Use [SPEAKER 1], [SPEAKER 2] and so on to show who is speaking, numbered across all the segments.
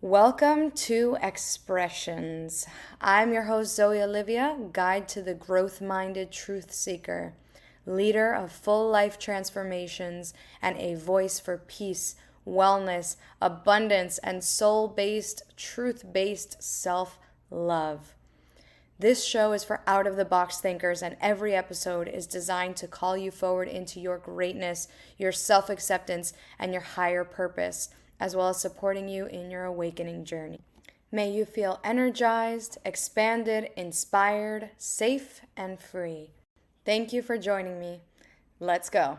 [SPEAKER 1] Welcome to Expressions. I'm your host, Zoe Olivia, guide to the growth minded truth seeker, leader of full life transformations, and a voice for peace, wellness, abundance, and soul based, truth based self love. This show is for out of the box thinkers, and every episode is designed to call you forward into your greatness, your self acceptance, and your higher purpose, as well as supporting you in your awakening journey. May you feel energized, expanded, inspired, safe, and free. Thank you for joining me. Let's go.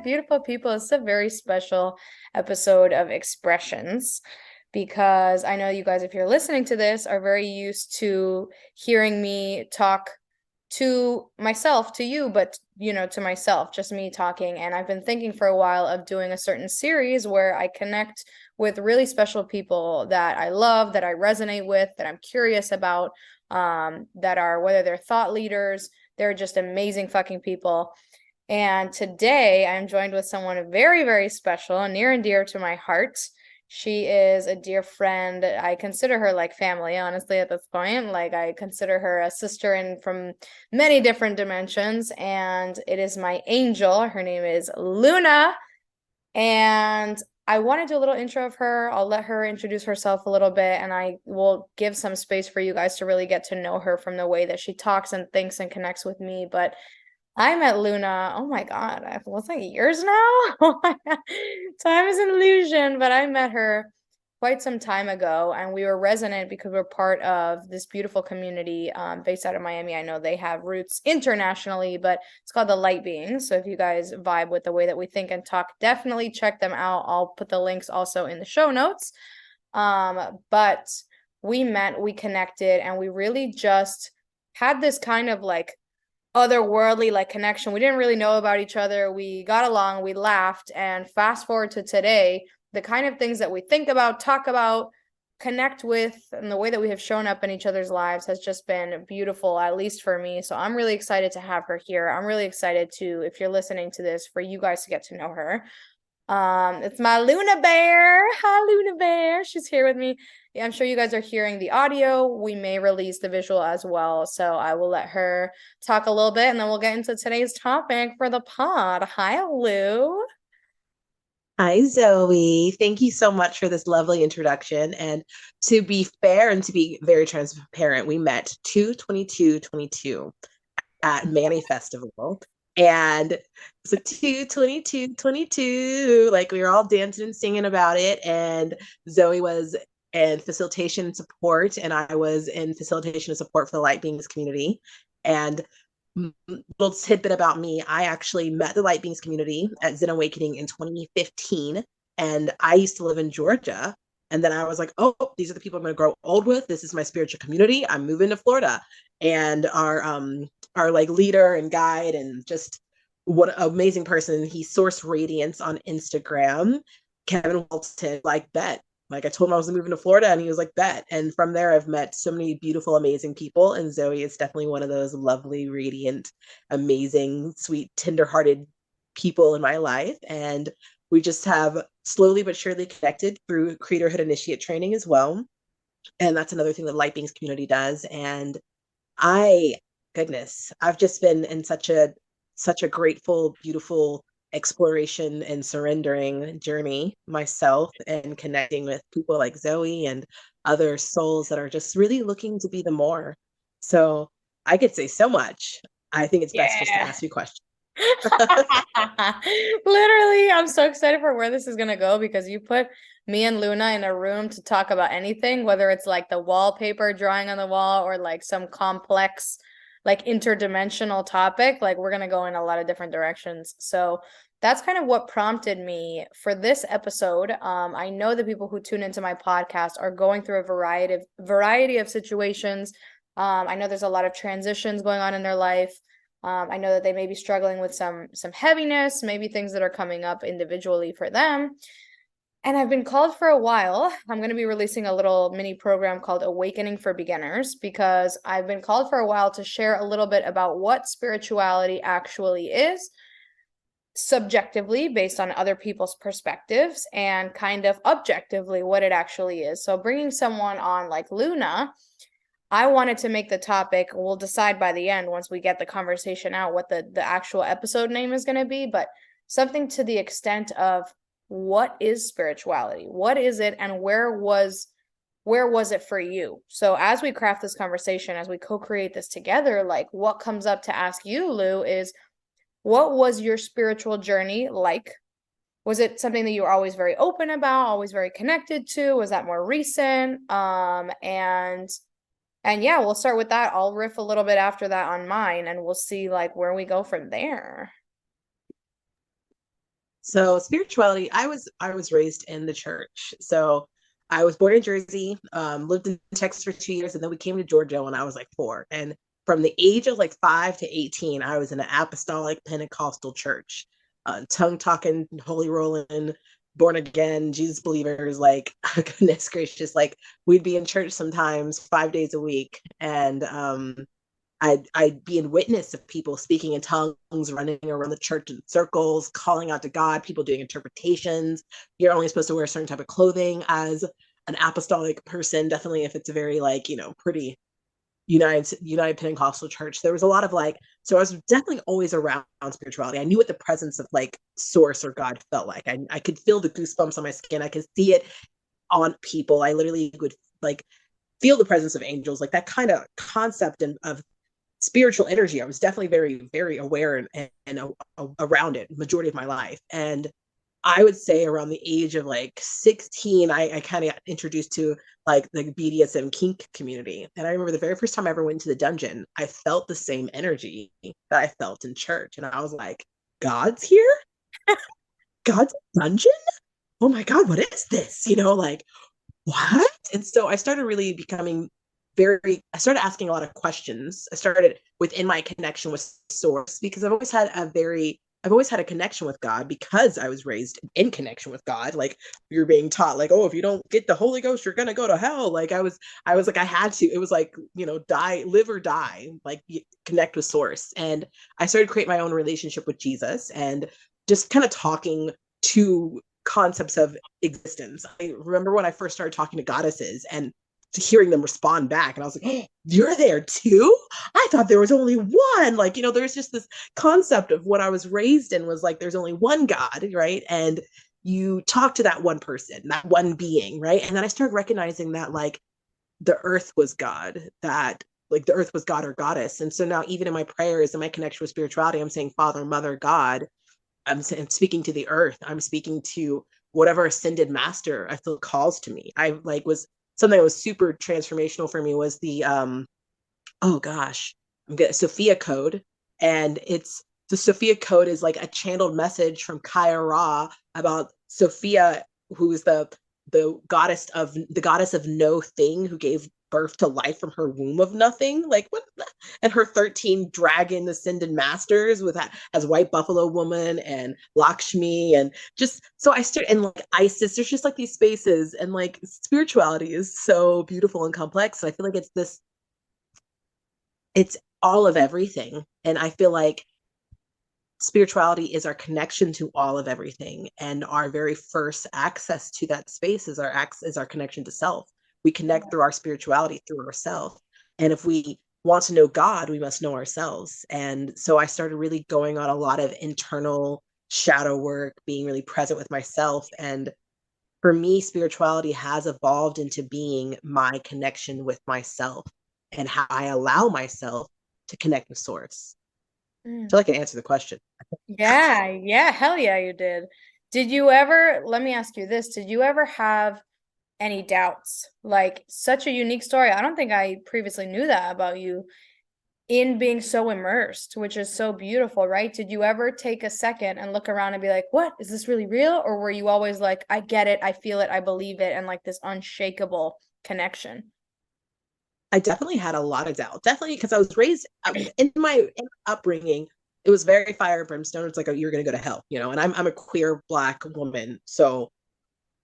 [SPEAKER 1] Beautiful people. It's a very special episode of Expressions because I know you guys, if you're listening to this, are very used to hearing me talk to myself, to you, but to myself, just me talking. And I've been thinking for a while of doing a certain series where I connect with really special people that I love, that I resonate with, that I'm curious about, that are, whether they're thought leaders, they're just amazing fucking people. And today I'm joined with someone very, very special, near and dear to my heart. She is a dear friend. I consider her like family, honestly, at this point. Like, I consider her a sister in from many different dimensions. And it is my angel. Her name is Luna. And I want to do a little intro of her. I'll let her introduce herself a little bit, and I will give some space for you guys to really get to know her from the way that she talks and thinks and connects with me. But I met Luna, oh my God, was like years now? Oh my God. Time is an illusion, but I met her quite some time ago, and we were resonant because we're part of this beautiful community based out of Miami. I know they have roots internationally, but it's called the Light Beings. So if you guys vibe with the way that we think and talk, definitely check them out. I'll put the links also in the show notes. But we met, we connected, and we really just had this kind of like otherworldly like connection. We didn't really know about each other. We got along, we laughed, and fast forward to today, the kind of things that we think about, talk about, connect with, and the way that we have shown up in each other's lives has just been beautiful, at least for me. So I'm really excited to have her here. I'm really excited to, if you're listening to this, for you guys to get to know her. It's my Luna Bear. Hi, Luna Bear. She's here with me. I'm sure you guys are hearing the audio. We may release the visual as well. So I will let her talk a little bit, and then we'll get into today's topic for the pod. Hi, Lou.
[SPEAKER 2] Hi, Zoe. Thank you so much for this lovely introduction. And to be fair and to be very transparent, we met 2/22/22 at Manny Festival. And so 2/22/22, like we were all dancing and singing about it. And Zoe was in facilitation and support, and I was in facilitation and support for the Light Beings community. And little tidbit about me, I actually met the Light Beings community at Zen Awakening in 2015, and I used to live in Georgia. And then I was like, oh, these are the people I'm going to grow old with. This is my spiritual community. I'm moving to Florida. And our like leader and guide and just what an amazing person. He sourced Radiance on Instagram. Kevin Walton, like, bet. Like, I told him I was moving to Florida, and he was like, bet. And from there, I've met so many beautiful, amazing people. And Zoe is definitely one of those lovely, radiant, amazing, sweet, tenderhearted people in my life. And we just have slowly but surely connected through Creatorhood Initiate training as well. And that's another thing that Light Beings community does. And goodness, I've just been in such a grateful, beautiful exploration and surrendering journey myself, and connecting with people like Zoe and other souls that are just really looking to be the more. So I could say so much. I think it's best just to ask you questions.
[SPEAKER 1] Literally, I'm so excited for where this is going to go because you put me and Luna in a room to talk about anything, whether it's like the wallpaper drawing on the wall or like some complex, like interdimensional topic. Like, we're going to go in a lot of different directions. So that's kind of what prompted me for this episode. I know the people who tune into my podcast are going through a variety of situations. I know there's a lot of transitions going on in their life. I know that they may be struggling with some heaviness, maybe things that are coming up individually for them. And I've been called for a while. I'm going to be releasing a little mini program called Awakening for Beginners, because I've been called for a while to share a little bit about what spirituality actually is, subjectively based on other people's perspectives, and kind of objectively what it actually is. So bringing someone on like Luna, I wanted to make the topic, we'll decide by the end once we get the conversation out what the actual episode name is going to be, but something to the extent of, what is spirituality? What is it, and where was it for you? So as we craft this conversation, as we co-create this together, like what comes up to ask you, Lou, is what was your spiritual journey like? Was it something that you were always very open about, always very connected to? Was that more recent? And yeah, we'll start with that. I'll riff a little bit after that on mine, and we'll see like where we go from there.
[SPEAKER 2] So spirituality, I was raised in the church. So I was born in Jersey, lived in Texas for 2 years, and then we came to Georgia when I was like 4. And from the age of like 5 to 18, I was in an apostolic Pentecostal church, tongue talking, holy rolling, born again, Jesus believers. Like goodness gracious, like we'd be in church sometimes 5 days a week, and I'd be in witness of people speaking in tongues, running around the church in circles, calling out to God, people doing interpretations. You're only supposed to wear a certain type of clothing as an apostolic person, definitely if it's a very like, pretty United Pentecostal church. There was a lot of like, so I was definitely always around spirituality. I knew what the presence of like source or God felt like. I could feel the goosebumps on my skin. I could see it on people. I literally would like feel the presence of angels, like that kind of concept of spiritual energy. I was definitely very, very aware and around it majority of my life. And I would say around the age of like 16, I kind of got introduced to like the BDSM kink community. And I remember the very first time I ever went to the dungeon, I felt the same energy that I felt in church. And I was like, God's here? God's dungeon? Oh my God, what is this? Like, what? And so I started really becoming I started asking a lot of questions. I started within my connection with source, because I've always had a connection with God because I was raised in connection with God. Like you're being taught like, oh, if you don't get the Holy Ghost, you're going to go to hell. Like I was like, I had to, it was like, die, live or die, like connect with source. And I started to create my own relationship with Jesus and just kind of talking to concepts of existence. I remember when I first started talking to goddesses and hearing them respond back, and I was like, oh, you're there too? I thought there was only one. Like, there's just this concept of what I was raised in was like there's only one God, right? And you talk to that one person, that one being, right? And then I started recognizing that like the earth was God, that like the earth was God or goddess. And so now even in my prayers and my connection with spirituality, I'm saying Father, Mother, God. I'm speaking to the earth. I'm speaking to whatever ascended master I feel calls to me. I like was something that was super transformational for me was the oh gosh, I'm getting Sophia code. And it's the Sophia code is like a channeled message from Kaya Ra about Sophia, who is the goddess of no thing, who gave birth to life from her womb of nothing. Like what? And her 13 dragon ascended masters with that as White Buffalo Woman and Lakshmi, and just so I started, and like Isis. There's just like these spaces, and like spirituality is so beautiful and complex. And I feel like it's all of everything. And I feel like spirituality is our connection to all of everything, and our very first access to that space is our connection to self. We connect through our spirituality through ourself, and if we want to know God, we must know ourselves. And so I started really going on a lot of internal shadow work, being really present with myself. And for me, spirituality has evolved into being my connection with myself and how I allow myself to connect with source. I feel like I answered the question.
[SPEAKER 1] Yeah, hell yeah, you did. Did you ever, let me ask you this, did you ever have any doubts? Like, such a unique story. I don't think I previously knew that about you, in being so immersed, which is so beautiful, right? Did you ever take a second and look around and be like, what? Is this really real? Or were you always like, I get it, I feel it, I believe it, and like this unshakable connection?
[SPEAKER 2] I definitely had a lot of doubt. Definitely because I was raised in my upbringing. It was very fire and brimstone. It's like, oh, you're gonna go to hell, you know. And I'm a queer Black woman, so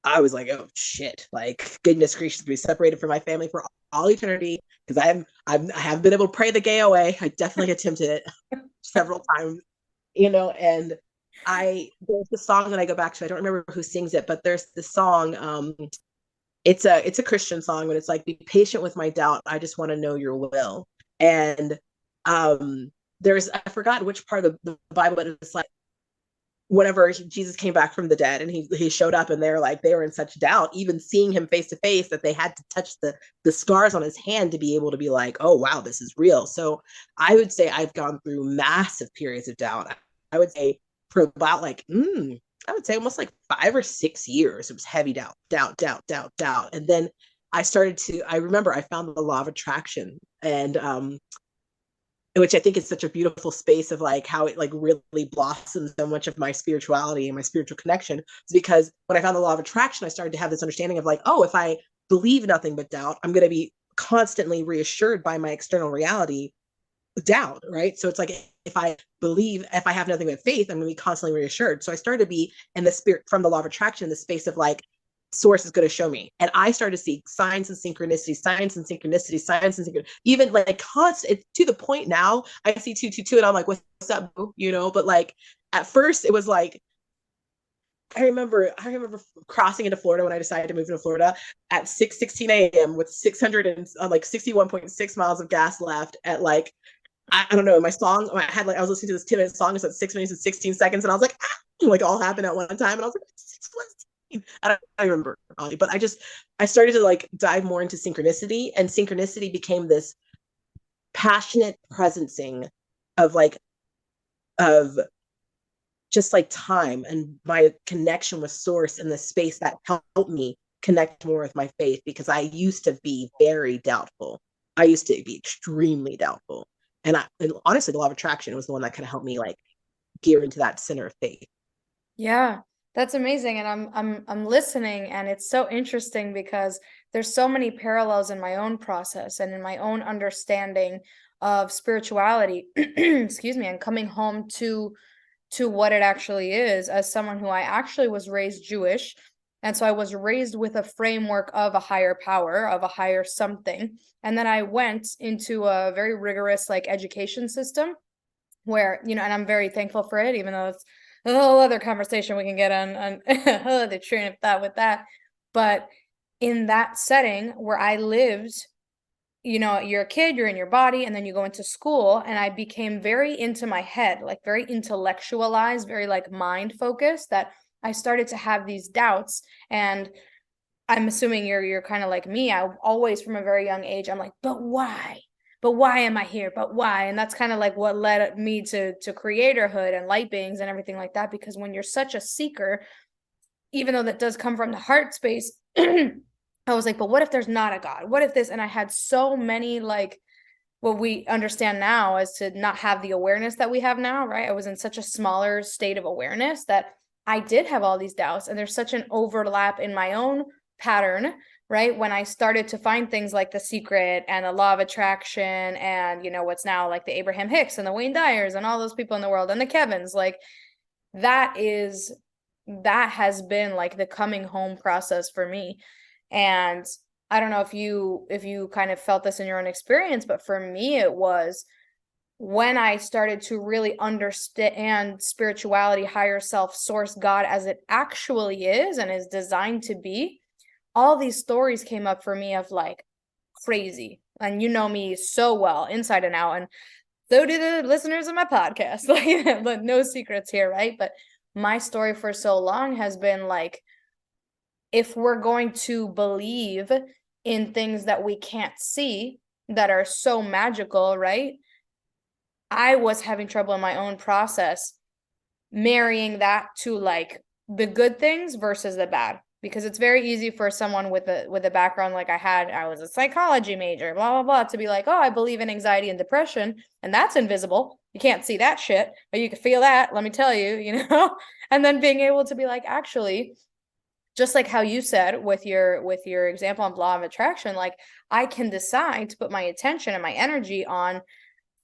[SPEAKER 2] I was like, oh shit, like goodness gracious, to be separated from my family for all eternity. Because I have been able to pray the gay away. I definitely attempted it several times, you know. And there's the song that I go back to. I don't remember who sings it, but there's the song. It's a Christian song, but it's like, be patient with my doubt. I just want to know your will. And there's, I forgot which part of the Bible, but it's like whenever Jesus came back from the dead and he showed up, and they were in such doubt, even seeing him face to face, that they had to touch the scars on his hand to be able to be like, oh wow, this is real. So I would say I've gone through massive periods of doubt. I would say for about like I would say almost like 5 or 6 years, it was heavy doubt, doubt, doubt, doubt, doubt. And then I remember I found the law of attraction, and which I think is such a beautiful space of like how it like really blossoms so much of my spirituality and my spiritual connection. Is because when I found the law of attraction, I started to have this understanding of like, oh, if I believe nothing but doubt, I'm going to be constantly reassured by my external reality doubt, right? So it's like, if I have nothing but faith, I'm going to be constantly reassured. So I started to be in the spirit from the law of attraction, the space of like, source is going to show me. And I started to see signs and synchronicity, signs and synchronicity, signs and synchronicity, even like constant. It's to the point now I see 222 and I'm like, what's up, boo? You know, but like at first it was like, I remember crossing into Florida when I decided to move into Florida at 6:16 a.m. with 600 and like 61.6 miles of gas left at like, I don't know, my song, I was listening to this 10-minute song, it's at 6 minutes and 16 seconds, and I was like, ah, like all happened at one time, and I was like, 6:16. I remember, but I started to like dive more into synchronicity, and synchronicity became this passionate presencing of like, of just like time and my connection with source in the space that helped me connect more with my faith, because I used to be very doubtful. I used to be extremely doubtful. And honestly, the law of attraction was the one that kind of helped me like gear into that center of faith.
[SPEAKER 1] Yeah, that's amazing. And I'm listening, and it's so interesting because there's so many parallels in my own process and in my own understanding of spirituality, excuse me, and coming home to what it actually is, as someone who I actually was raised Jewish. And so I was raised with a framework of a higher power, of a higher something. And then I went into a very rigorous like education system where, and I'm very thankful for it, even though it's a whole other conversation we can get on the train of thought with that. But in that setting where I lived, you're a kid, you're in your body, and then you go into school, and I became very into my head, like very intellectualized, very like mind focused, that I started to have these doubts. And I'm assuming you're kind of like me. I always, from a very young age, I'm like, but why? But why am I here? But why? And that's kind of like what led me to creatorhood and light beings and everything like that. Because when you're such a seeker, even though that does come from the heart space, I was like, but what if there's not a God? What if this? And I had so many like what we understand now as to not have the awareness that we have now, right? I was in such a smaller state of awareness that I did have all these doubts. And there's such an overlap in my own pattern, right? When I started to find things like The Secret and the Law of Attraction and, what's now like the Abraham Hicks and the Wayne Dyers and all those people in the world and the Kevins, like that has been like the coming home process for me. And I don't know if you kind of felt this in your own experience, but for me, it was when I started to really understand spirituality, higher self, source, God as it actually is and is designed to be. All these stories came up for me of like crazy. And you know me so well, inside and out. And so do the listeners of my podcast. Like, but no secrets here, right? But my story for so long has been like, if we're going to believe in things that we can't see that are so magical, right? I was having trouble in my own process marrying that to like the good things versus the bad, because it's very easy for someone with a background like I was a psychology major, blah blah blah, to be like, oh, I believe in anxiety and depression, and that's invisible, you can't see that shit, but you can feel that, let me tell you. And then being able to be like, actually, just like how you said with your example on law of attraction, like I can decide to put my attention and my energy on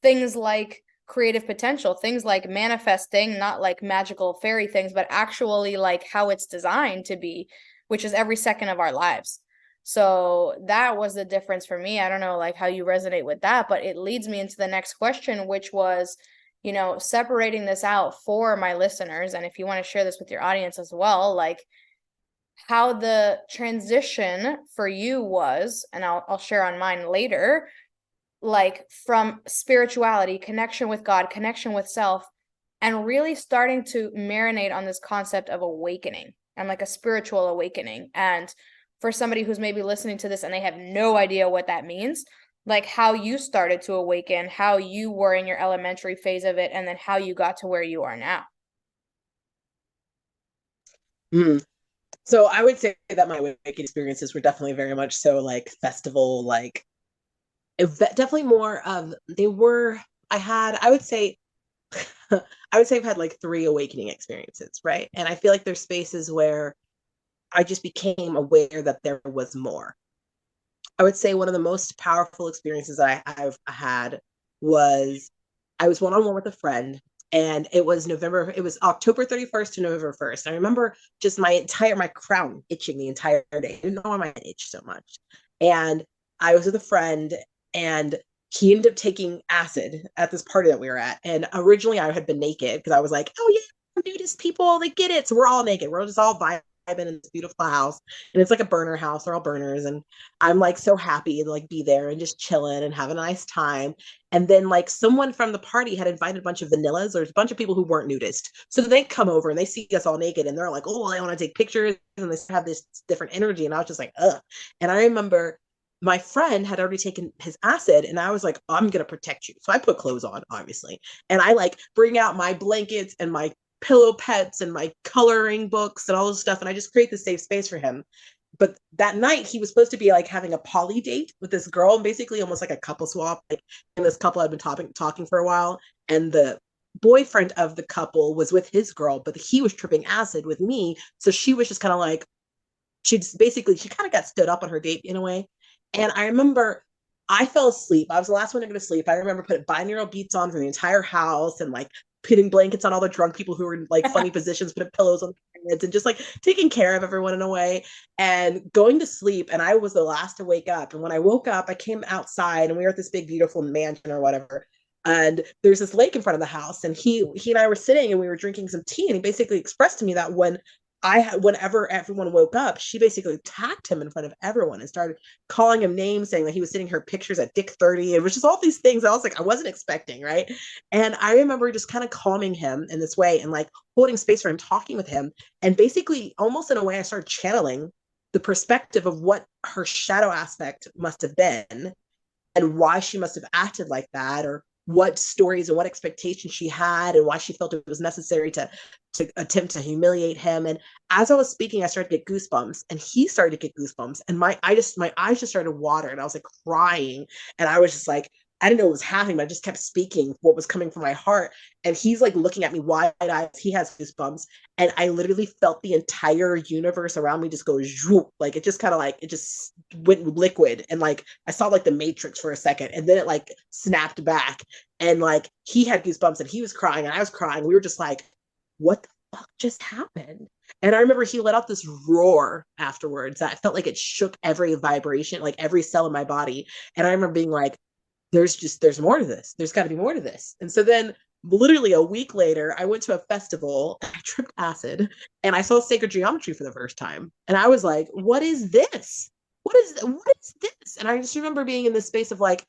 [SPEAKER 1] things like creative potential, things like manifesting, not like magical fairy things, but actually like how it's designed to be, which is every second of our lives. So that was the difference for me. I don't know like how you resonate with that, but it leads me into the next question, which was, you know, separating this out for my listeners. And if you want to share this with your audience as well, like how the transition for you was, and I'll share on mine later, like from spirituality, connection with God, connection with self, and really starting to marinate on this concept of awakening and like a spiritual awakening. And for somebody who's maybe listening to this and they have no idea what that means, like how you started to awaken, how you were in your elementary phase of it, and then how you got to where you are now.
[SPEAKER 2] Mm. So I would say that my awakening experiences were definitely very much so like festival, like definitely more of they were. I would say I would say I've had like three awakening experiences, right? And I feel like there's spaces where I just became aware that there was more. I would say one of the most powerful experiences that I've had was I was one on one with a friend, and it was October 31st to November 1st. I remember just my crown itching the entire day. I didn't know why my head itched so much. And I was with a friend, and he ended up taking acid at this party that we were at. And originally I had been naked because I was like, oh yeah, nudist people, they get it. So we're all naked. We're just all vibing in this beautiful house. And it's like a burner house. They're all burners. And I'm like so happy to like be there and just chilling and have a nice time. And then like someone from the party had invited a bunch of vanillas or a bunch of people who weren't nudist. So they come over and they see us all naked and they're like, oh, well, I want to take pictures, and they have this different energy. And I was just like, ugh. And I remember my friend had already taken his acid, and I was like, I'm gonna protect you. So I put clothes on, obviously. And I like bring out my blankets and my pillow pets and my coloring books and all this stuff. And I just create this safe space for him. But that night he was supposed to be like having a poly date with this girl, and basically almost like a couple swap. Like, and this couple had been talking for a while, and the boyfriend of the couple was with his girl, but he was tripping acid with me. So she was just kind of like, she kind of got stood up on her date in a way. And I remember I fell asleep. I was the last one to go to sleep. I remember putting binaural beats on for the entire house and like putting blankets on all the drunk people who were in like funny positions, putting pillows on their heads and just like taking care of everyone in a way and going to sleep. And I was the last to wake up. And when I woke up, I came outside and we were at this big, beautiful mansion or whatever. And there's this lake in front of the house. And he and I were sitting and we were drinking some tea. And he basically expressed to me that whenever everyone woke up, she basically attacked him in front of everyone and started calling him names, saying that he was sending her pictures at Dick 30. It was just all these things I was like, I wasn't expecting, right? And I remember just kind of calming him in this way and like holding space for him, talking with him. And basically, almost in a way, I started channeling the perspective of what her shadow aspect must have been and why she must have acted like that, or what stories and what expectations she had and why she felt it was necessary to attempt to humiliate him. And as I was speaking, I started to get goosebumps and he started to get goosebumps, and my eyes just started to water, and I was like crying, and I was just like, I didn't know what was happening, but I just kept speaking what was coming from my heart. And he's like looking at me wide eyes. He has goosebumps. And I literally felt the entire universe around me just go zoop. Like it just kind of like, it just went liquid. And like, I saw like the Matrix for a second, and then it like snapped back. And like, he had goosebumps and he was crying and I was crying. We were just like, what the fuck just happened? And I remember he let out this roar afterwards that I felt like it shook every vibration, like every cell in my body. And I remember being like, there's more to this. There's got to be more to this. And so then literally a week later, I went to a festival, I tripped acid, and I saw sacred geometry for the first time. And I was like, what is this? What is this? And I just remember being in this space of like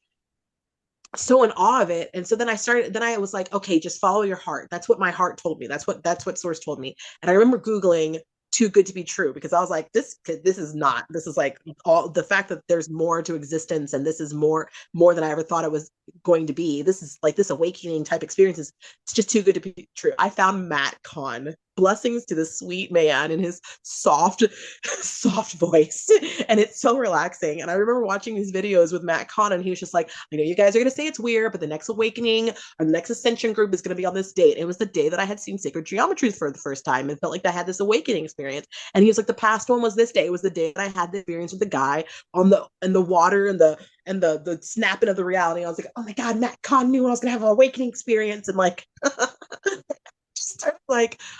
[SPEAKER 2] so in awe of it. And so then I was like, okay, just follow your heart. That's what my heart told me. That's what source told me. And I remember Googling too good to be true, because I was like, this is like all the fact that there's more to existence, and this is more than I ever thought it was going to be. This is like this awakening type experiences. It's just too good to be true. I found Matt Kahn blessings to this sweet man and his soft, soft voice. And it's so relaxing. And I remember watching these videos with Matt Kahn, and he was just like, I know you guys are going to say it's weird, but the next awakening or the next ascension group is going to be on this date. It was the day that I had seen sacred geometry for the first time and felt like I had this awakening experience. And he was like, the past one was this day. It was the day that I had the experience with the guy on the water and the snapping of the reality. I was like, oh my God, Matt Kahn knew I was going to have an awakening experience. And like,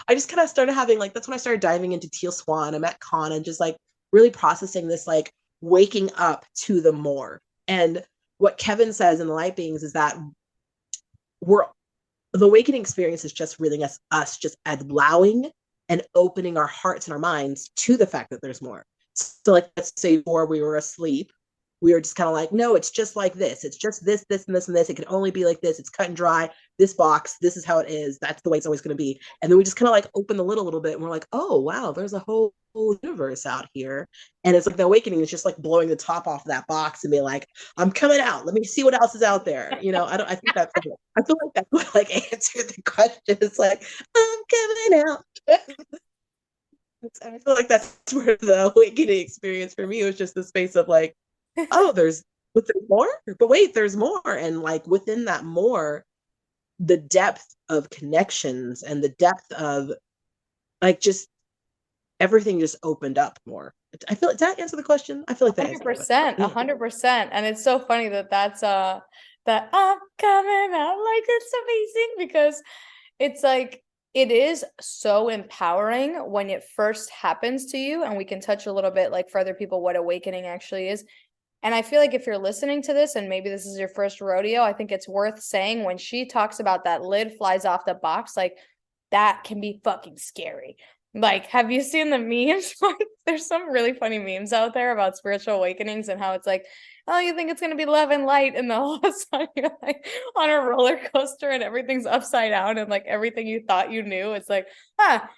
[SPEAKER 2] I just kind of started having like, that's when I started diving into Teal Swan and Matt Kahn and just like really processing this, like waking up to the more. And what Kevin says in the Light Beings is that the awakening experience is just really us just allowing and opening our hearts and our minds to the fact that there's more. So like, let's say before we were asleep, we were just kind of like, no, it's just like this. It's just this, this, and this, and this. It can only be like this. It's cut and dry. This box, this is how it is. That's the way it's always going to be. And then we just kind of like open the lid a little bit and we're like, oh, wow, there's a whole universe out here. And it's like the awakening is just like blowing the top off of that box and being like, I'm coming out. Let me see what else is out there. You know, I think that's, I feel like that's what like answered the question. It's like, I'm coming out. I feel like that's where the awakening experience for me was just the space of like, oh, there's more, but wait, there's more. And like within that more, the depth of connections and the depth of like just everything just opened up more. I feel like, did that answer the question? I feel like that
[SPEAKER 1] 100%, 100%. And it's so funny that's that I'm coming out, like it's amazing, because it's like it is so empowering when it first happens to you. And we can touch a little bit like for other people what awakening actually is. And I feel like if you're listening to this and maybe this is your first rodeo, I think it's worth saying when she talks about that lid flies off the box, like that can be fucking scary. Like, have you seen the memes? Like, there's some really funny memes out there about spiritual awakenings and how it's like, oh, you think it's going to be love and light, and then all of a sudden you're like on a roller coaster and everything's upside down and like everything you thought you knew, it's like, ah.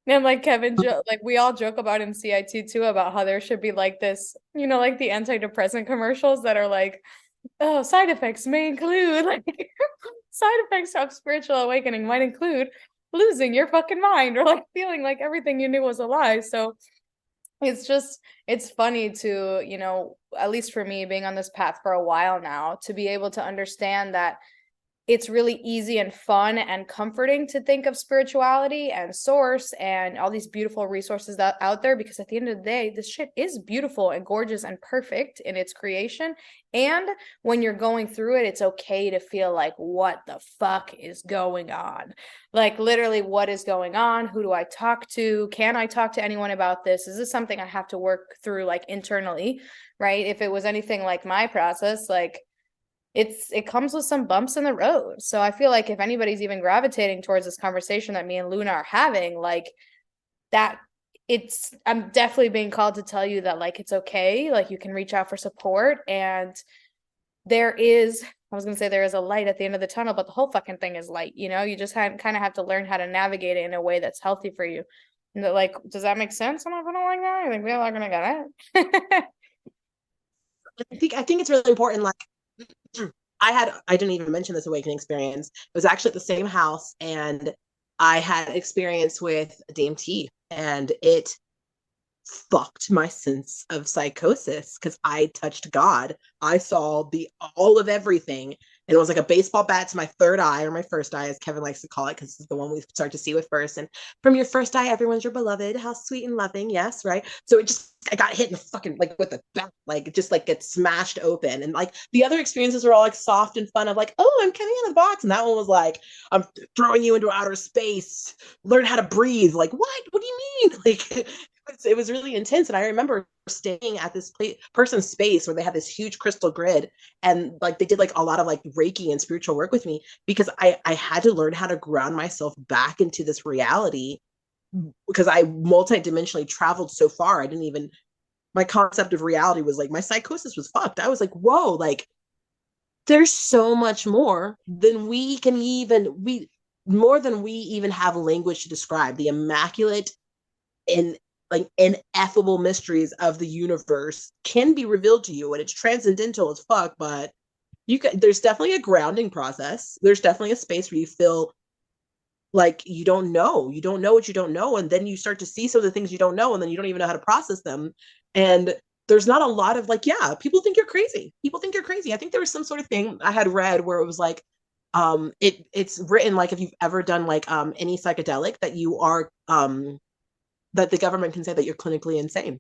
[SPEAKER 1] And like Kevin, like we all joke about in CIT too about how there should be like this, you know, like the antidepressant commercials that are like, oh, side effects may include like side effects of spiritual awakening might include losing your fucking mind or like feeling like everything you knew was a lie. So it's funny to, you know, at least for me being on this path for a while now, to be able to understand that it's really easy and fun and comforting to think of spirituality and source and all these beautiful resources that out there, because at the end of the day, this shit is beautiful and gorgeous and perfect in its creation. And when you're going through it, it's okay to feel like, what the fuck is going on? Like literally, what is going on? Who do I talk to? Can I talk to anyone about this? Is this something I have to work through like internally, right? If it was anything like my process, like it comes with some bumps in the road. So I feel like if anybody's even gravitating towards this conversation that me and Luna are having, like that, I'm definitely being called to tell you that like it's okay, like you can reach out for support. And there is, I was gonna say there is a light at the end of the tunnel, but the whole fucking thing is light, you know. You just kind of have to learn how to navigate it in a way that's healthy for you. And like, does that make sense? I'm not gonna like that. I think we're all gonna get it.
[SPEAKER 2] I think it's really important. Like I didn't even mention this awakening experience. It was actually at the same house, and I had experience with DMT, and it fucked my sense of psychosis because I touched God. I saw the all of everything. And it was like a baseball bat to my third eye, or my first eye, as Kevin likes to call it, because it's the one we start to see with first. And from your first eye, everyone's your beloved. How sweet and loving. Yes, right. So I got hit in the fucking like with the bat, like it just like gets smashed open. And like the other experiences were all like soft and fun of like, oh, I'm coming out of the box. And that one was like, I'm throwing you into outer space. Learn how to breathe. Like, what? What do you mean? Like it was really intense. And I remember staying at this person's space where they had this huge crystal grid, and like they did like a lot of like Reiki and spiritual work with me, because I had to learn how to ground myself back into this reality, because I multidimensionally traveled so far. My concept of reality was like, my psychosis was fucked. I was like, whoa, like there's so much more than more than we even have language to describe. The immaculate and like ineffable mysteries of the universe can be revealed to you, and it's transcendental as fuck. But there's definitely a grounding process. There's definitely a space where you feel like you don't know what you don't know, and then you start to see some of the things you don't know, and then you don't even know how to process them. And there's not a lot of like, yeah, people think you're crazy, I think there was some sort of thing I had read where it was like, it's written like if you've ever done like any psychedelic, that you are that the government can say that you're clinically insane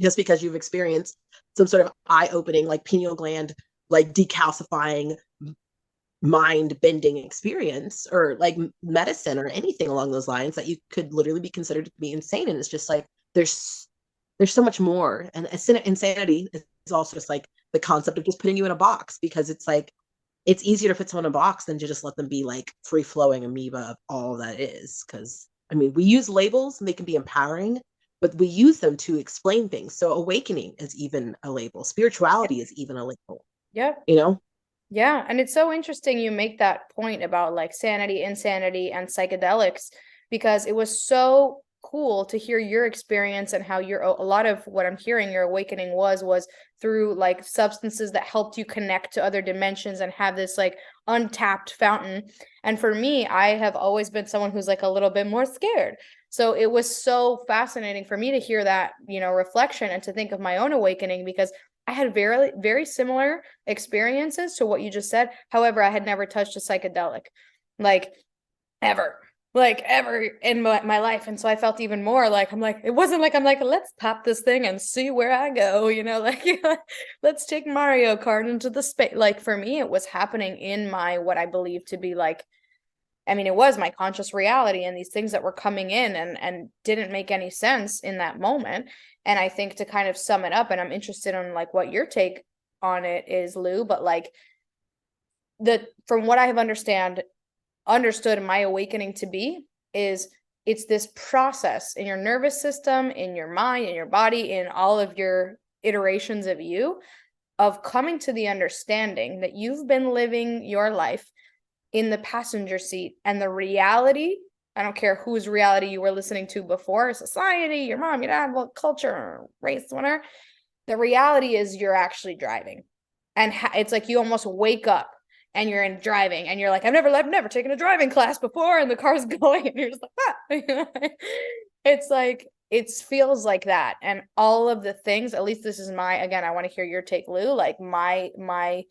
[SPEAKER 2] just because you've experienced some sort of eye-opening, like pineal gland, like decalcifying, mind bending experience, or like medicine or anything along those lines, that you could literally be considered to be insane. And it's just like there's so much more. And insanity is also just like the concept of just putting you in a box, because it's like it's easier to put someone in a box than to just let them be like free flowing amoeba of all that is. Because I mean, we use labels and they can be empowering, but we use them to explain things. So awakening is even a label, spirituality is even a label,
[SPEAKER 1] Yeah.
[SPEAKER 2] you know.
[SPEAKER 1] Yeah, and it's so interesting you make that point about like sanity, insanity, and psychedelics, because it was so cool to hear your experience and how a lot of what I'm hearing your awakening was through like substances that helped you connect to other dimensions and have this like untapped fountain. And for me, I have always been someone who's like a little bit more scared. So it was so fascinating for me to hear that, reflection and to think of my own awakening, because I had very, very similar experiences to what you just said. However, I had never touched a psychedelic, like ever, in my life. And so I felt even more like, it wasn't like I'm like, let's pop this thing and see where I go, like, let's take Mario Kart into the space. Like for me, it was happening in my, what I believe to be like, I mean, it was my conscious reality and these things that were coming in and didn't make any sense in that moment. And I think to kind of sum it up, and I'm interested in like what your take on it is, Lou, but like from what I have understood my awakening to be is it's this process in your nervous system, in your mind, in your body, in all of your iterations of you, of coming to the understanding that you've been living your life in the passenger seat, and the reality, I don't care whose reality you were listening to before, society, your mom, your dad, what culture, race, whatever, the reality is you're actually driving. And it's like you almost wake up and you're in driving and you're like, I've never taken a driving class before, and the car's going and you're just like, ah. It's like it feels like that. And all of the things, at least this is again, I want to hear your take, Lou, like my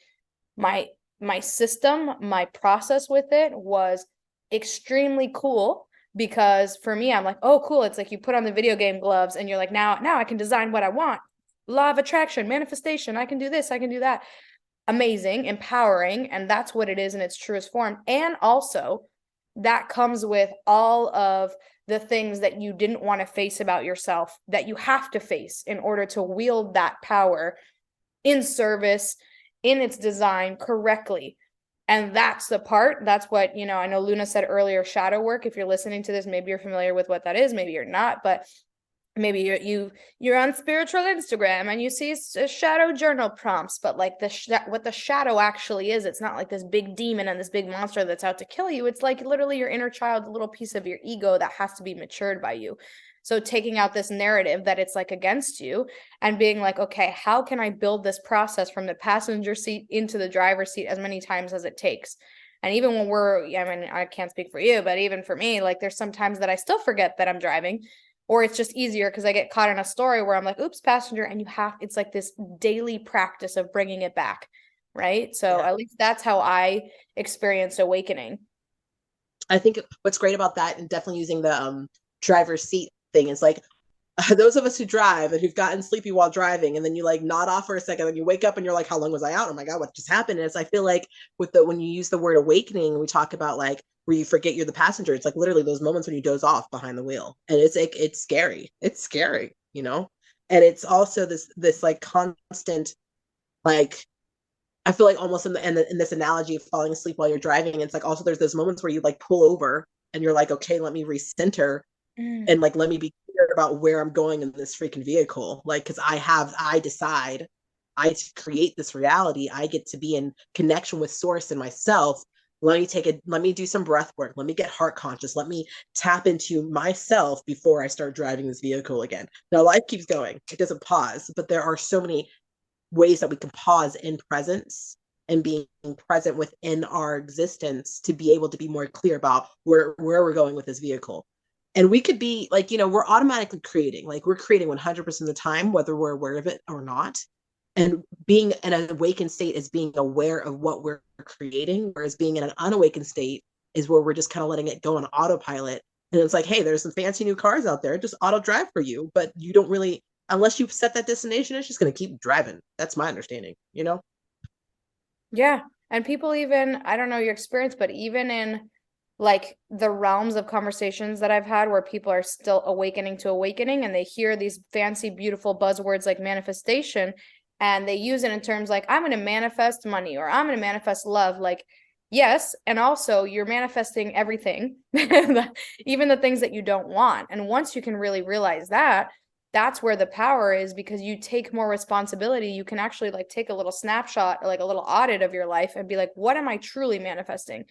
[SPEAKER 1] system, my process with it was extremely cool, because for me, I'm like, oh, cool. It's like you put on the video game gloves and you're like, now I can design what I want. Law of attraction, manifestation. I can do this. I can do that. Amazing, empowering. And that's what it is in its truest form. And also that comes with all of the things that you didn't want to face about yourself that you have to face in order to wield that power in service, in its design correctly. And that's what, I know Luna said earlier, shadow work. If you're listening to this, maybe you're familiar with what that is, maybe you're not, but maybe you're on spiritual Instagram and you see shadow journal prompts, but like what the shadow actually is, it's not like this big demon and this big monster that's out to kill you. It's like literally your inner child, a little piece of your ego that has to be matured by you. So taking out this narrative that it's like against you and being like, okay, how can I build this process from the passenger seat into the driver's seat as many times as it takes? And even when I can't speak for you, but even for me, like there's some times that I still forget that I'm driving, or it's just easier because I get caught in a story where I'm like, oops, passenger. And it's like this daily practice of bringing it back. Right. So
[SPEAKER 2] Yeah.
[SPEAKER 1] at least that's how I experienced awakening.
[SPEAKER 2] I think what's great about that, and definitely using the driver's seat thing, is like those of us who drive and who've gotten sleepy while driving, and then you like nod off for a second and you wake up and you're like, how long was I out? Oh my God, what just happened? And it's, I feel like when you use the word awakening, we talk about like where you forget you're the passenger. It's like literally those moments when you doze off behind the wheel. And it's like, it's scary. It's scary, you know? And it's also this like constant, like, I feel like almost in this analogy of falling asleep while you're driving, it's like also there's those moments where you like pull over and you're like, okay, let me recenter, and like let me be clear about where I'm going in this freaking vehicle. Like, because I decide, I create this reality. I get to be in connection with source and myself. Let me do some breath work. Let me get heart conscious. Let me tap into myself before I start driving this vehicle again. Now life keeps going. It doesn't pause, but there are so many ways that we can pause in presence and being present within our existence to be able to be more clear about where we're going with this vehicle. And we could be like, we're automatically creating, like we're creating 100% of the time, whether we're aware of it or not. And being in an awakened state is being aware of what we're creating, whereas being in an unawakened state is where we're just kind of letting it go on autopilot. And it's like, hey, there's some fancy new cars out there, just auto drive for you, but you don't really, unless you set that destination, it's just going to keep driving. That's my understanding,
[SPEAKER 1] Yeah. And people even, I don't know your experience, but even in like the realms of conversations that I've had where people are still awakening to awakening and they hear these fancy, beautiful buzzwords like manifestation and they use it in terms like, I'm going to manifest money or I'm going to manifest love. Like, yes. And also, you're manifesting everything, even the things that you don't want. And once you can really realize that, that's where the power is because you take more responsibility. You can actually like take a little snapshot or like a little audit of your life and be like, what am I truly manifesting?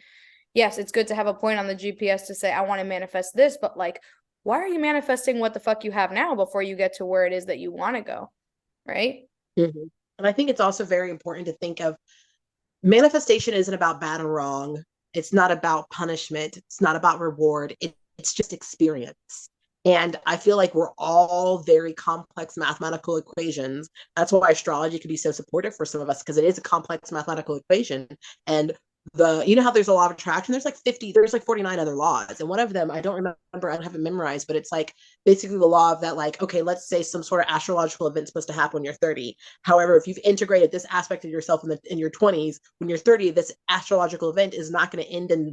[SPEAKER 1] Yes, it's good to have a point on the GPS to say, I want to manifest this, but like, why are you manifesting what the fuck you have now before you get to where it is that you want to go? Right?
[SPEAKER 2] Mm-hmm. And I think it's also very important to think of manifestation isn't about bad and wrong. It's not about punishment. It's not about reward. It's just experience. And I feel like we're all very complex mathematical equations. That's why astrology can be so supportive for some of us because it is a complex mathematical equation. And how there's a law of attraction, there's like 49 other laws, and one of them I don't remember, I don't have it memorized, but it's like basically the law of that, like, okay, let's say some sort of astrological event's supposed to happen when you're 30. However, if you've integrated this aspect of yourself in your 20s, when you're 30, this astrological event is not going to end in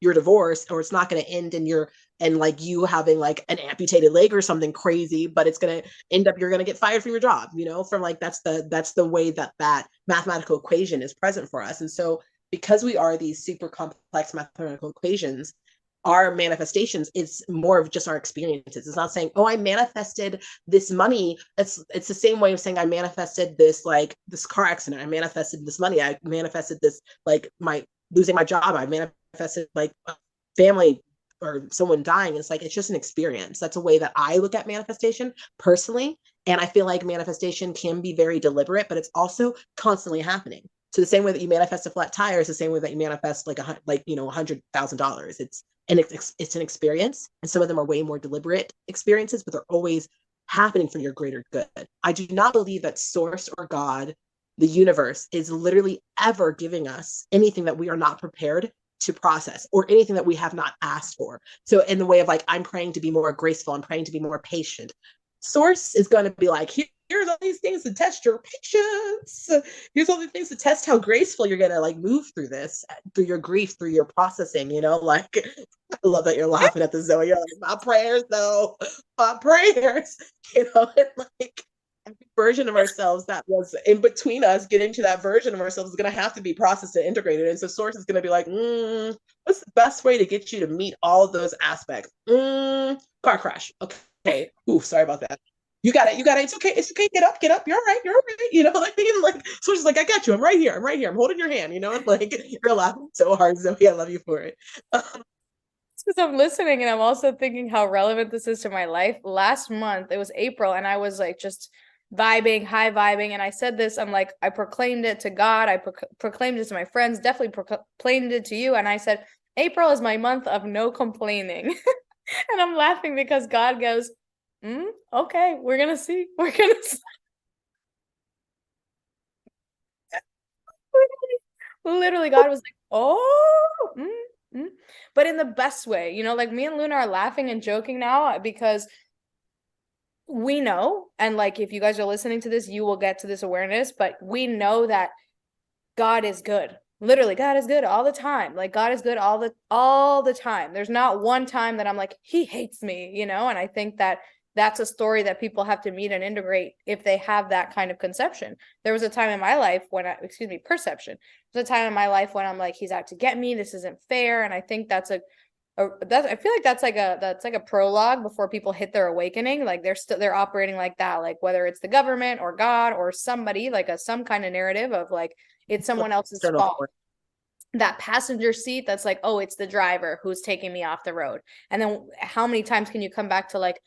[SPEAKER 2] your divorce, or it's not going to end in like you having like an amputated leg or something crazy, but it's going to end up, you're going to get fired from your job, from like, that's the way that mathematical equation is present for us. And so because we are these super complex mathematical equations, our manifestations is more of just our experiences. It's not saying, oh, I manifested this money. It's the same way of saying I manifested this car accident. I manifested this money. I manifested this like my losing my job. I manifested like family or someone dying. It's like, it's just an experience. That's a way that I look at manifestation personally. And I feel like manifestation can be very deliberate, but it's also constantly happening. So the same way that you manifest a flat tire is the same way that you manifest $100,000. It's an experience, and some of them are way more deliberate experiences, but they're always happening for your greater good. I do not believe that source or God, the universe, is literally ever giving us anything that we are not prepared to process or anything that we have not asked for. So in the way of like, I'm praying to be more graceful, I'm praying to be more patient. Source is going to be like, here's all these things to test your patience. Here's all the things to test how graceful you're going to like move through this, through your grief, through your processing, like, I love that you're laughing at the Zoe. You're like, my prayers though, my prayers, and like every version of ourselves that was in between us getting to that version of ourselves is going to have to be processed and integrated. And so source is going to be like, what's the best way to get you to meet all of those aspects? Car crash. Okay. Ooh, sorry about that. You got it. It's okay. Get up. You're all right. Like source is like, I got you. I'm right here. I'm holding your hand. And like, you're laughing so hard, Zoe. I love you for it.
[SPEAKER 1] Because I'm listening and I'm also thinking how relevant this is to my life. Last month, it was April, and I was like just vibing, high vibing. And I said this, I'm like, I proclaimed it to God. I proclaimed it to my friends, definitely proclaimed it to you. And I said, April is my month of no complaining. And I'm laughing because God goes, okay, we're going to see. We're going to see. Literally, God was like, oh, but in the best way, like me and Luna are laughing and joking now because we know, and like if you guys are listening to this, you will get to this awareness, but we know that God is good. Literally, God is good all the time. Like God is good all the time. There's not one time that I'm like, he hates me, and I think that that's a story that people have to meet and integrate if they have that kind of conception. There was a time in my life perception. There's a time in my life when I'm like, he's out to get me. This isn't fair. And I think I feel like that's like a prologue before people hit their awakening. Like they're operating like that, like whether it's the government or God or somebody, like some kind of narrative of like it's someone else's fault. That passenger seat that's like, oh, it's the driver who's taking me off the road. And then how many times can you come back to like,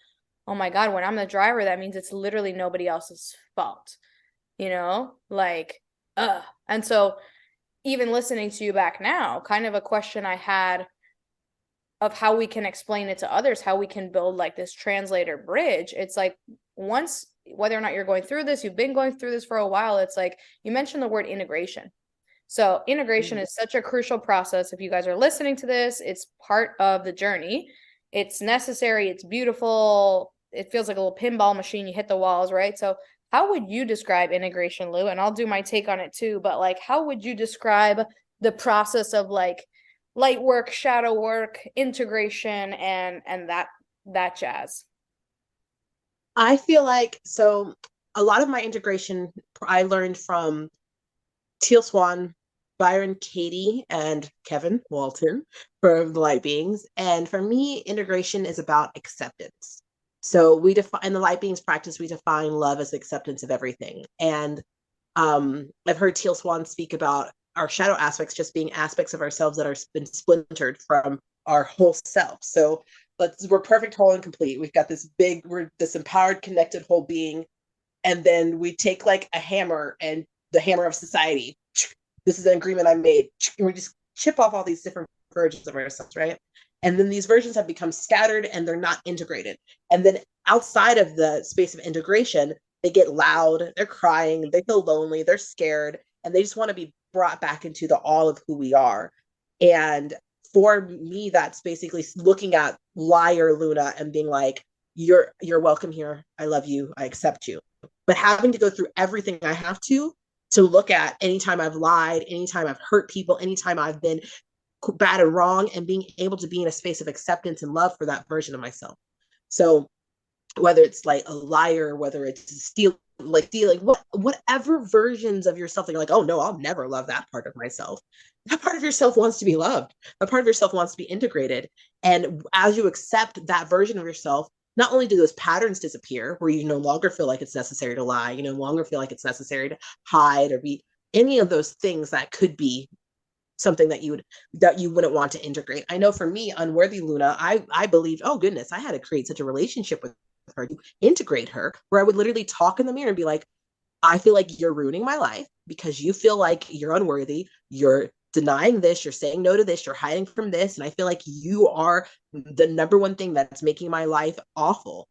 [SPEAKER 1] oh my God, when I'm the driver, that means it's literally nobody else's fault. Like And so even listening to you back now, kind of a question I had of how we can explain it to others, how we can build like this translator bridge. It's like, once, whether or not you're going through this, you've been going through this for a while, it's like you mentioned the word integration. So integration is such a crucial process. If you guys are listening to this, it's part of the journey. It's necessary, it's beautiful, it feels like a little pinball machine, you hit the walls, right? So how would you describe integration, Lou? And I'll do my take on it too, but like, how would you describe the process of like light work, shadow work, integration, and that jazz?
[SPEAKER 2] I feel like, so a lot of my integration I learned from Teal Swan, Byron Katie, and Kevin Walton from the Light Beings. And for me, integration is about acceptance. So we define, in the Light Beings practice, we define love as acceptance of everything. And I've heard Teal Swan speak about our shadow aspects just being aspects of ourselves that are been splintered from our whole self. So we're perfect, whole, and complete. We've got this big, we're this empowered, connected whole being. And then we take like a hammer and the hammer of society. This is an agreement I made. And we just chip off all these different versions of ourselves, right? And then these versions have become scattered and they're not integrated. And then outside of the space of integration, they get loud, they're crying, they feel lonely, they're scared, and they just want to be brought back into the all of who we are. And for me, that's basically looking at liar Luna and being like, you're welcome here. I love you. I accept you. But having to go through everything I have to look at anytime I've lied, anytime I've hurt people, anytime I've been bad and wrong, and being able to be in a space of acceptance and love for that version of myself. So whether it's like a liar, whether it's stealing, whatever versions of yourself that you're like, oh no, I'll never love that part of myself. That part of yourself wants to be loved. That part of yourself wants to be integrated. And as you accept that version of yourself, not only do those patterns disappear, where you no longer feel like it's necessary to lie, you no longer feel like it's necessary to hide or be any of those things that could be something that you wouldn't want to integrate. I know for me, unworthy Luna, I believed, oh goodness, I had to create such a relationship with her to integrate her, where I would literally talk in the mirror and be like, I feel like you're ruining my life because you feel like you're unworthy. You're denying this. You're saying no to this. You're hiding from this. And I feel like you are the number one thing that's making my life awful.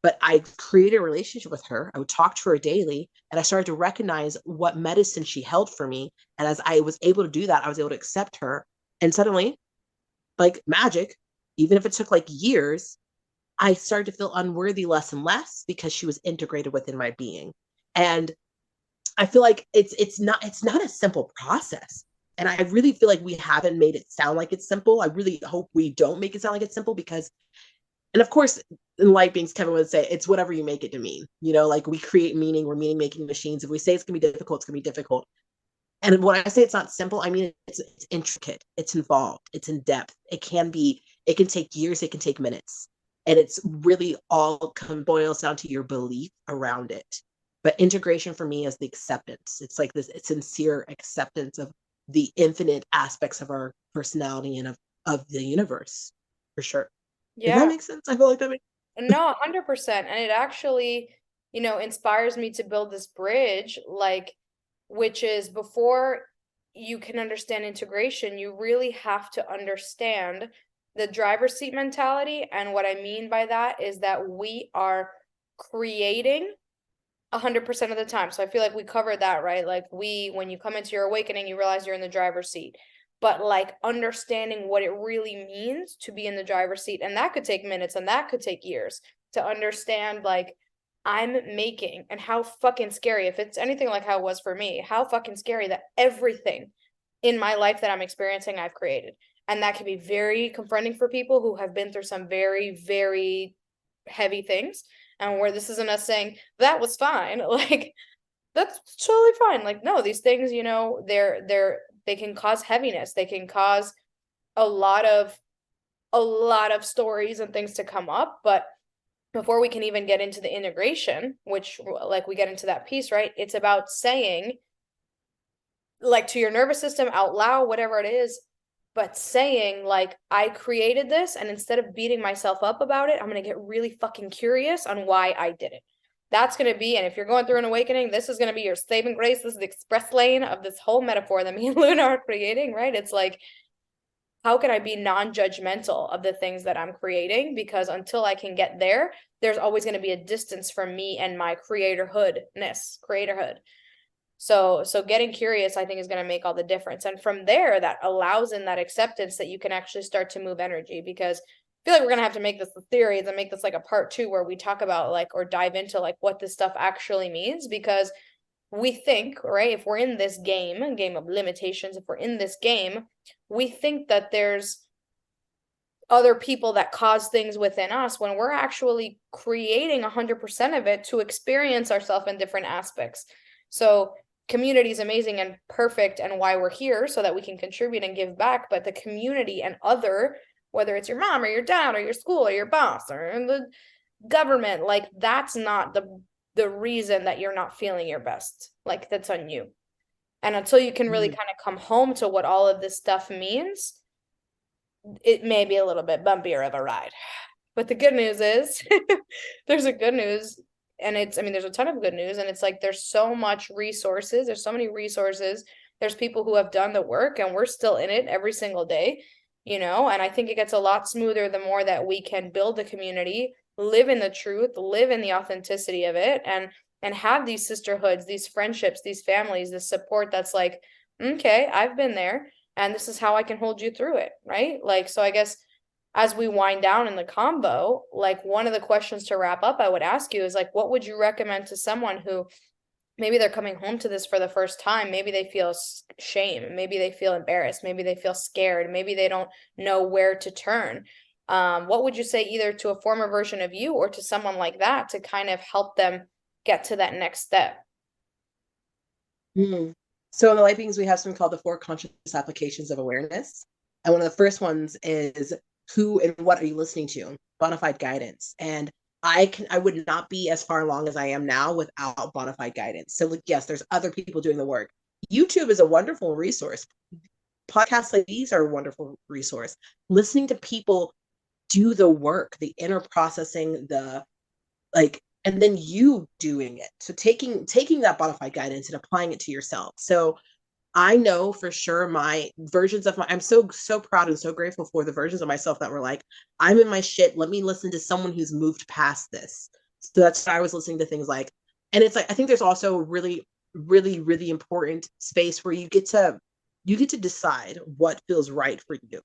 [SPEAKER 2] But I created a relationship with her. I would talk to her daily, and I started to recognize what medicine she held for me. And as I was able to do that, I was able to accept her. And suddenly, like magic, even if it took like years, I started to feel unworthy less and less because she was integrated within my being. And I feel like it's not a simple process. And I really feel like we haven't made it sound like it's simple. I really hope we don't make it sound like it's simple, because, and of course, in Light Beings, Kevin would say, it's whatever you make it to mean. Like we create meaning, we're meaning making machines. If we say it's gonna be difficult, it's gonna be difficult. And when I say it's not simple, I mean it's intricate, it's involved, it's in depth. It can take years, it can take minutes. And it's really all boils down to your belief around it. But integration for me is the acceptance. It's like this sincere acceptance of the infinite aspects of our personality and of the universe, for sure. Does that
[SPEAKER 1] Yeah.
[SPEAKER 2] make sense? I feel like that makes.
[SPEAKER 1] No, 100%. And it actually, inspires me to build this bridge, like, which is before you can understand integration, you really have to understand the driver's seat mentality. And what I mean by that is that we are creating 100% of the time. So I feel like we covered that, right? Like when you come into your awakening, you realize you're in the driver's seat. But like understanding what it really means to be in the driver's seat, and that could take minutes and that could take years to understand, like, I'm making, and how fucking scary, if it's anything like how it was for me, how fucking scary that everything in my life that I'm experiencing, I've created. And that can be very confronting for people who have been through some very, very heavy things, and where this isn't us saying that was fine, like that's totally fine. Like, no, these things, they can cause heaviness, they can cause a lot of stories and things to come up. But before we can even get into the integration, which, like, we get into that piece, right, it's about saying, like, to your nervous system out loud, whatever it is, but saying, like, I created this, and instead of beating myself up about it, I'm going to get really fucking curious on why I did it. that's going to be, and if you're going through an awakening, this is going to be your saving grace. This is the express lane of this whole metaphor that me and Luna are creating, right? It's like, how can I be non-judgmental of the things that I'm creating? Because until I can get there, there's always going to be a distance from me and my creatorhood. So getting curious, I think, is going to make all the difference. And from there, that allows in that acceptance that you can actually start to move energy. Because I feel like we're going to have to make this the theories and make this like a part 2 where we talk about like, or dive into like what this stuff actually means. Because we think, right, if we're in this game, a game of limitations, if we're in this game, we think that there's other people that cause things within us when we're actually creating 100% of it to experience ourselves in different aspects. So community is amazing and perfect and why we're here, so that we can contribute and give back. But the community and other, whether it's your mom or your dad or your school or your boss or the government, like that's not the reason that you're not feeling your best. Like that's on you. And until you can really kind of come home to what all of this stuff means, it may be a little bit bumpier of a ride. But the good news is there's a good news, and it's, I mean, there's a ton of good news, and it's like there's so much resources, there's so many resources, there's people who have done the work, and we're still in it every single day, you know. And I think it gets a lot smoother the more that we can build the community, live in the truth, live in the authenticity of it, and have these sisterhoods, these friendships, these families, this support that's like, okay, I've been there, and this is how I can hold you through it, right? Like, so I guess as we wind down in the combo, like one of the questions to wrap up I would ask you is like, what would you recommend to someone who maybe they're coming home to this for the first time, maybe they feel shame, maybe they feel embarrassed, maybe they feel scared, maybe they don't know where to turn. What would you say either to a former version of you or to someone like that to kind of help them get to that next step?
[SPEAKER 2] So in the light beings, we have something called the 4 conscious applications of awareness. And one of the first ones is, who and what are you listening to? Bona fide guidance. And I would not be as far along as I am now without bona fide guidance. So yes, there's other people doing the work. YouTube is a wonderful resource. Podcasts like these are a wonderful resource. Listening to people do the work, the inner processing, the like, and then you doing it. So taking that bona fide guidance and applying it to yourself. So I know for sure my versions of I'm so proud and so grateful for the versions of myself that were like, I'm in my shit. Let me listen to someone who's moved past this. So that's why I was listening to things like, and it's like, I think there's also a really, really, really important space where you get to decide what feels right for you.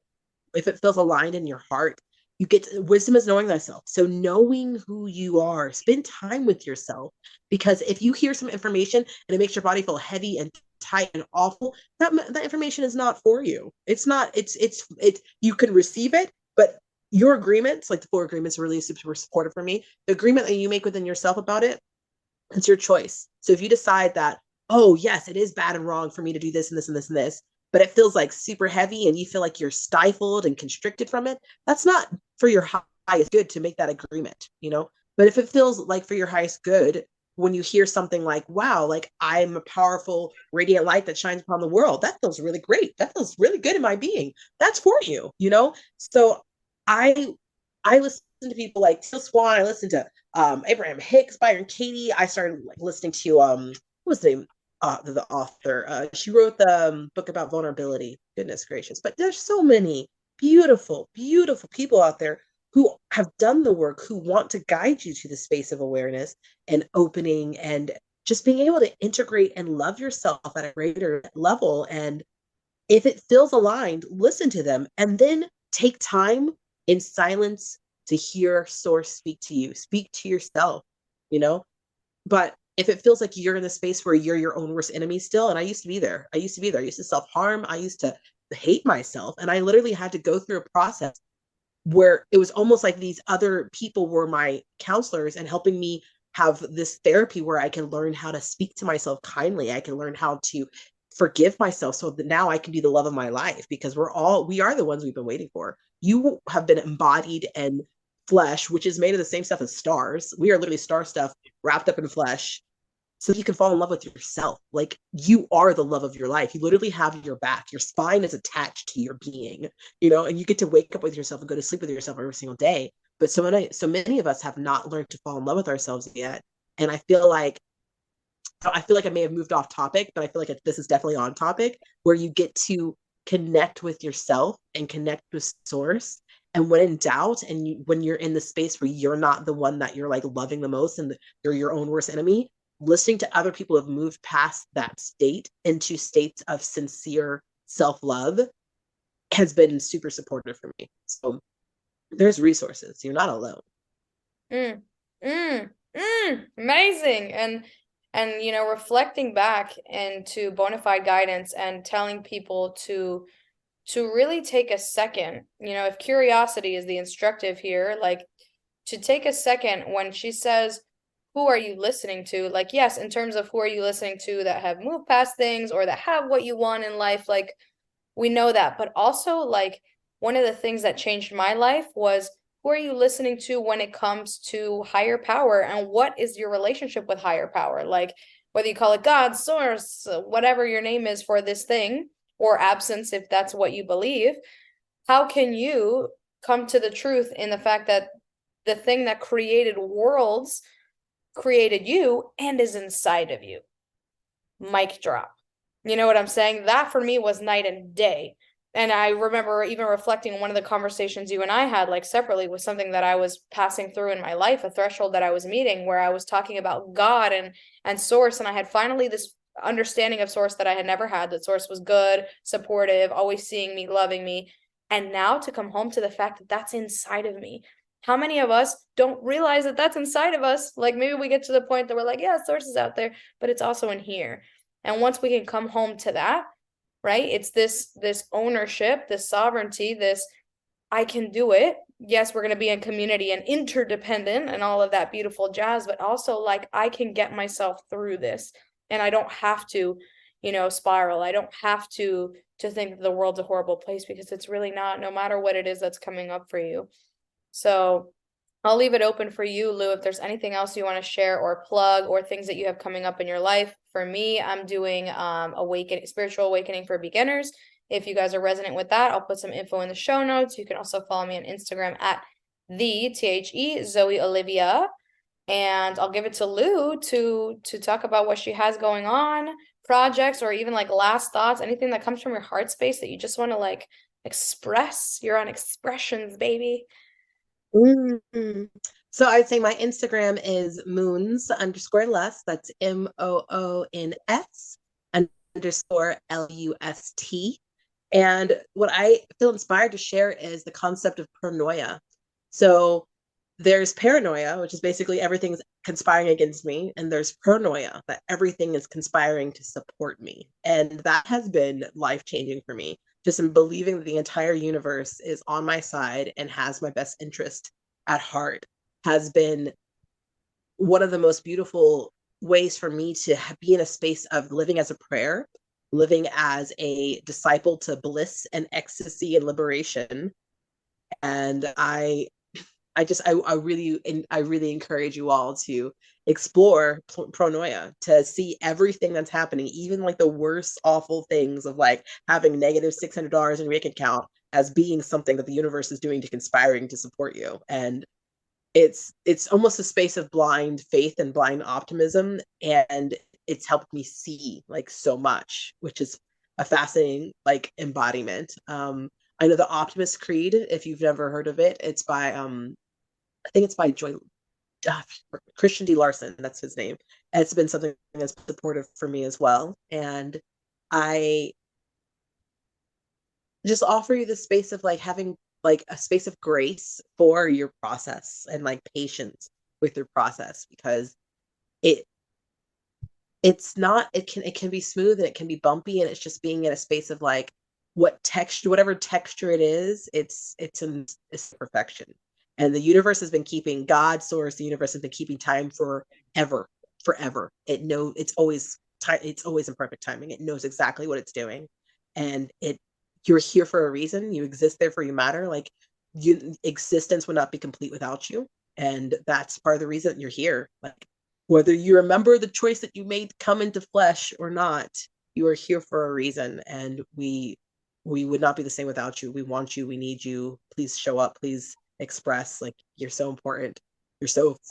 [SPEAKER 2] If it feels aligned in your heart, you get to, wisdom is knowing thyself. So knowing who you are, spend time with yourself, because if you hear some information and it makes your body feel heavy and tight and awful, that information is not for you. It's not, it's you can receive it, but your agreements, like the 4 agreements, are really super supportive for me. The agreement that you make within yourself about it, it's your choice. So if you decide that, oh yes, it is bad and wrong for me to do this and this and this and this, but it feels like super heavy and you feel like you're stifled and constricted from it, that's not for your highest good to make that agreement, you know? But if it feels like for your highest good, when you hear something like, wow, like I'm a powerful radiant light that shines upon the world, that feels really great. That feels really good in my being. That's for you, you know? So I listen to people like Till Swan. I listened to Abraham Hicks, Byron Katie. I started like listening to what was the name? The author. She wrote the book about vulnerability. Goodness gracious. But there's so many beautiful, beautiful people out there who have done the work, who want to guide you to the space of awareness and opening and just being able to integrate and love yourself at a greater level. And if it feels aligned, listen to them and then take time in silence to hear source speak to you, speak to yourself, you know? But if it feels like you're in the space where you're your own worst enemy still, and I used to be there. I used to self-harm. I used to hate myself. And I literally had to go through a process where it was almost like these other people were my counselors and helping me have this therapy where I can learn how to speak to myself kindly. I can learn how to forgive myself so that now I can be the love of my life, because we are the ones we've been waiting for. You have been embodied and flesh, which is made of the same stuff as stars. We are literally star stuff wrapped up in flesh, so you can fall in love with yourself. Like, you are the love of your life. You literally have your back. Your spine is attached to your being, you know, and you get to wake up with yourself and go to sleep with yourself every single day. But so many of us have not learned to fall in love with ourselves yet. And I feel like I may have moved off topic, but I feel like this is definitely on topic, where you get to connect with yourself and connect with source. And when in doubt, and when you're in the space where you're not the one that you're like loving the most, and you're your own worst enemy, listening to other people who have moved past that state into states of sincere self-love has been super supportive for me. So there's resources. You're not alone.
[SPEAKER 1] Mm, amazing. And reflecting back into bona fide guidance and telling people to really take a second, if curiosity is the instructive here, like to take a second when she says, who are you listening to? Like, yes, in terms of who are you listening to that have moved past things or that have what you want in life, like we know that. But also, like, one of the things that changed my life was who are you listening to when it comes to higher power, and what is your relationship with higher power? Like, whether you call it God, source, whatever your name is for this thing, or absence, if that's what you believe, how can you come to the truth in the fact that the thing that created worlds created you and is inside of you? Mic drop. You know what I'm saying? That for me was night and day. And I remember even reflecting on one of the conversations you and I had, like separately, was something that I was passing through in my life, a threshold that I was meeting, where I was talking about God and source. And I had finally this understanding of source that I had never had, that source was good, supportive, always seeing me, loving me. And now to come home to the fact that that's inside of me. How many of us don't realize that that's inside of us? Like maybe we get to the point that we're like, yeah, source is out there, but it's also in here. And once we can come home to that, right? It's this ownership, this sovereignty, this I can do it. Yes, we're going to be in community and interdependent and all of that beautiful jazz, but also like I can get myself through this, and I don't have to, spiral. I don't have to think that the world's a horrible place, because it's really not, no matter what it is that's coming up for you. So I'll leave it open for you, Lou, if there's anything else you want to share or plug, or things that you have coming up in your life. For me, I'm doing spiritual awakening for beginners. If you guys are resonant with that, I'll put some info in the show notes. You can also follow me on Instagram at the Zoe Olivia. And I'll give it to Lou to talk about what she has going on, projects, or even like last thoughts, anything that comes from your heart space that you just want to like express. You're on expressions, baby.
[SPEAKER 2] Mm-hmm. So I'd say my Instagram is moons_lust. That's MOONS_LUST. And what I feel inspired to share is the concept of paranoia. So there's paranoia, which is basically everything's conspiring against me, and there's paranoia, that everything is conspiring to support me. And that has been life-changing for me, just in believing that the entire universe is on my side and has my best interest at heart, has been one of the most beautiful ways for me to be in a space of living as a prayer, living as a disciple to bliss and ecstasy and liberation. And I really encourage you all to explore pronoia, to see everything that's happening, even like the worst awful things of like having negative $600 in your bank account, as being something that the universe is doing to conspiring to support you. And it's almost a space of blind faith and blind optimism, and it's helped me see like so much, which is a fascinating like embodiment. I know the Optimist Creed, if you've never heard of it, it's by I think it's by Christian D. Larson, that's his name. And it's been something that's supportive for me as well. And I just offer you the space of like having like a space of grace for your process, and like patience with your process, because it it's not it can be smooth and it can be bumpy, and it's just being in a space of like whatever texture it is, it's perfection. And the universe has been keeping God, source, the universe has been keeping time forever. It's always time, it's always in perfect timing. It knows exactly what it's doing. And you're here for a reason. You exist, therefore you matter. Like existence would not be complete without you. And that's part of the reason you're here. Like whether you remember the choice that you made to come into flesh or not, you are here for a reason. And we would not be the same without you. We want you, we need you. Please show up, please express. Like you're so important.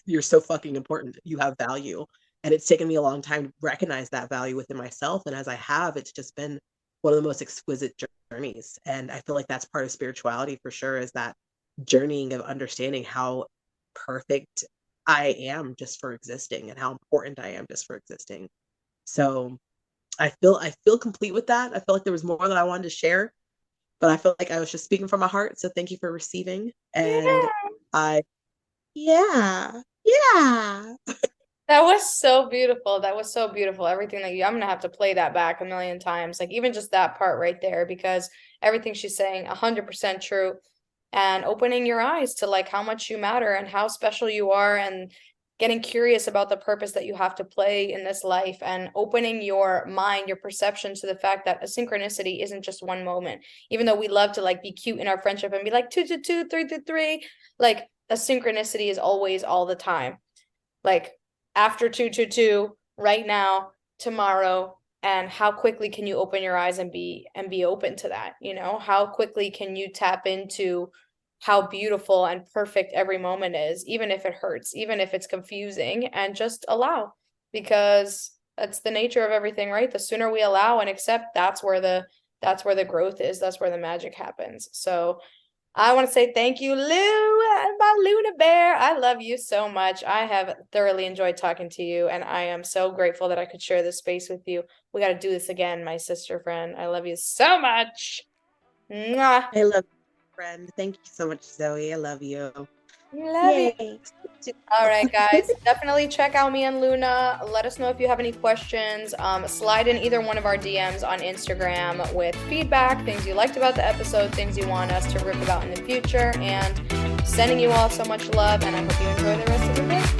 [SPEAKER 2] you're so fucking important. You have value. And it's taken me a long time to recognize that value within myself. And as I have, it's just been one of the most exquisite journeys. And I feel like that's part of spirituality for sure, is that journeying of understanding how perfect I am just for existing and how important I am just for existing. So I feel complete with that. I feel like there was more that I wanted to share, but I felt like I was just speaking from my heart. So thank you for receiving. And
[SPEAKER 1] Yeah.
[SPEAKER 2] I yeah, yeah.
[SPEAKER 1] That was so beautiful. That was so beautiful. Everything that I'm gonna have to play that back a million times. Like even just that part right there, because everything she's saying, 100% true. And opening your eyes to like how much you matter and how special you are, and getting curious about the purpose that you have to play in this life, and opening your mind, your perception to the fact that a synchronicity isn't just one moment. Even though we love to like be cute in our friendship and be like 2 2 2 3 3 3, like a synchronicity is always all the time. Like after 2 2 2, right now, tomorrow, and how quickly can you open your eyes and be open to that, you know? How quickly can you tap into how beautiful and perfect every moment is, even if it hurts, even if it's confusing, and just allow, because that's the nature of everything, right? The sooner we allow and accept, that's where the growth is, that's where the magic happens. So I want to say thank you, Lou, my Luna Bear. I love you so much. I have thoroughly enjoyed talking to you, and I am so grateful that I could share this space with you. We got to do this again, my sister friend. I love you so much. Mwah.
[SPEAKER 2] I love you, friend. Thank you so much, Zoe. I love you.
[SPEAKER 1] Love you.
[SPEAKER 2] Yay.
[SPEAKER 1] All right, guys, definitely check out me and Luna. Let us know if you have any questions. Slide in either one of our DMs on Instagram with feedback, things you liked about the episode, things you want us to rip about in the future, and sending you all so much love, and I hope you enjoy the rest of the day.